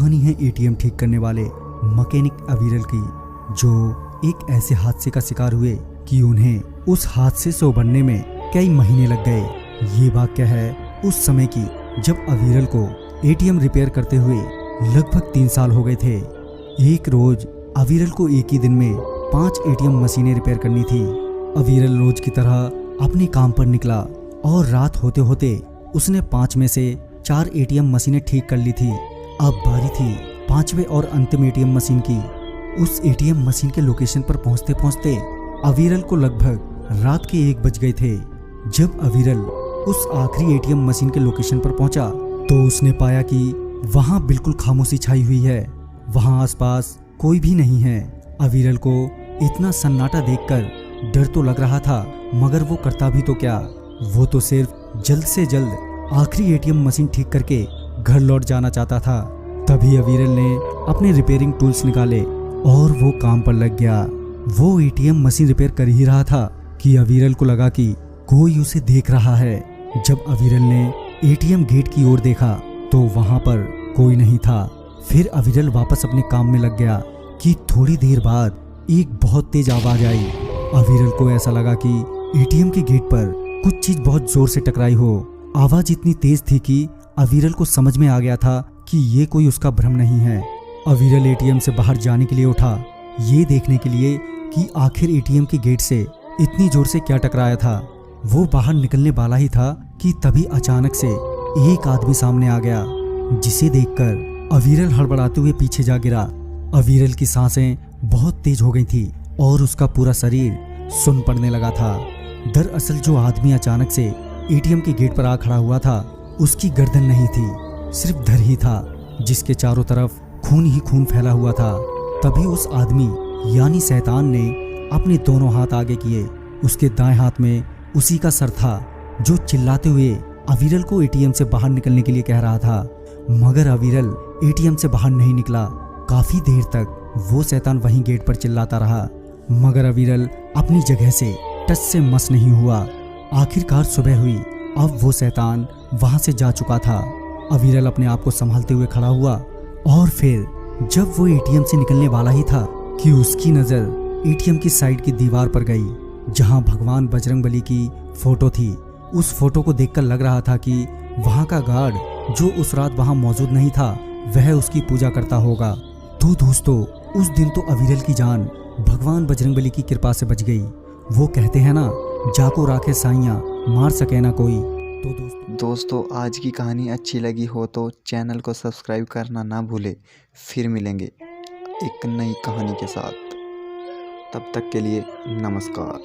कहानी है एटीएम ठीक करने वाले मैकेनिक अविरल की, जो एक ऐसे हादसे का शिकार हुए कि उन्हें उस हादसे से उबरने में कई महीने लग गए। ये वाकया है उस समय की जब अविरल को एटीएम रिपेयर करते हुए लगभग 3 साल हो गए थे। एक रोज अविरल को एक ही दिन में 5 एटीएम मशीनें रिपेयर करनी थी। अविरल रोज की तरह अपने काम पर निकला और रात होते होते उसने 5 में से 4 एटीएम मशीनें ठीक कर ली थी। अब बारी थी 5वें और अंतिम एटीएम मशीन की। उस एटीएम मशीन के लोकेशन पर पहुंचते पहुंचते अविरल को लगभग रात के 1 बज गए थे। जब अविरल उस आखिरी एटीएम मशीन के लोकेशन पर पहुंचा तो उसने पाया कि वहां बिल्कुल खामोशी छाई हुई है। वहां आसपास कोई भी नहीं है। अविरल को इतना सन्नाटा देखकर डर तो लग रहा था, मगर वो करता भी तो क्या। वो तो सिर्फ जल्द से जल्द आखिरी एटीएम मशीन ठीक करके घर लौट जाना चाहता था। तभी अविरल ने अपने रिपेयरिंग टूल्स निकाले और वो काम पर लग गया। वो एटीएम मशीन रिपेयर कर ही रहा था कि अविरल को लगा कि कोई उसे देख रहा है। जब अविरल ने एटीएम गेट की ओर देखा तो वहां पर कोई नहीं था। फिर अविरल वापस अपने काम में लग गया कि थोड़ी देर बाद एक बहुत तेज आवाज आई। अविरल को ऐसा लगा कि एटीएम के गेट पर कुछ चीज बहुत जोर से टकराई हो। आवाज इतनी तेज थी कि अविरल को समझ में आ गया था कि ये कोई उसका भ्रम नहीं है। अविरल एटीएम से बाहर जाने के लिए उठा, ये देखने के लिए कि आखिर एटीएम के गेट से इतनी जोर से क्या टकराया था। वो बाहर निकलने वाला ही था कि तभी अचानक से एक आदमी सामने आ गया, जिसे देखकर अविरल हड़बड़ाते हुए पीछे जा गिरा। अविरल की सांसें बहुत तेज हो गई थी और उसका पूरा शरीर सुन्न पड़ने लगा था। दरअसल जो आदमी अचानक से एटीएम के गेट पर आ खड़ा हुआ था, उसकी गर्दन नहीं थी, सिर्फ धड़ ही था, जिसके चारों तरफ खून ही खून फैला हुआ था। तभी उस आदमी यानी शैतान ने अपने दोनों हाथ आगे किए। उसके दाएं हाथ में उसी का सर था जो चिल्लाते हुए अविरल को एटीएम से बाहर निकलने के लिए कह रहा था। मगर अविरल एटीएम से बाहर नहीं निकला। काफी देर तक वो शैतान वहीं गेट पर चिल्लाता रहा, मगर अविरल अपनी जगह से टस से मस नहीं हुआ। आखिरकार सुबह हुई। अब वो शैतान वहां से जा चुका था। अविरल अपने आप को संभालते हुए खड़ा हुआ और फिर जब वो एटीएम से निकलने वाला ही था कि उसकी नजर एटीएम की साइड की दीवार पर गई, जहां भगवान बजरंगबली की फोटो थी। उस फोटो को देखकर लग रहा था कि वहां का गार्ड जो उस रात वहां मौजूद नहीं था, वह उसकी पूजा करता होगा। तो दोस्तों, उस दिन तो अविरल की जान भगवान बजरंगबली की कृपा से बच गई। वो कहते हैं ना, जाको राखे साइयां, मार सके ना कोई। तो दोस्तों आज की कहानी अच्छी लगी हो तो चैनल को सब्सक्राइब करना ना भूले। फिर मिलेंगे एक नई कहानी के साथ। तब तक के लिए नमस्कार।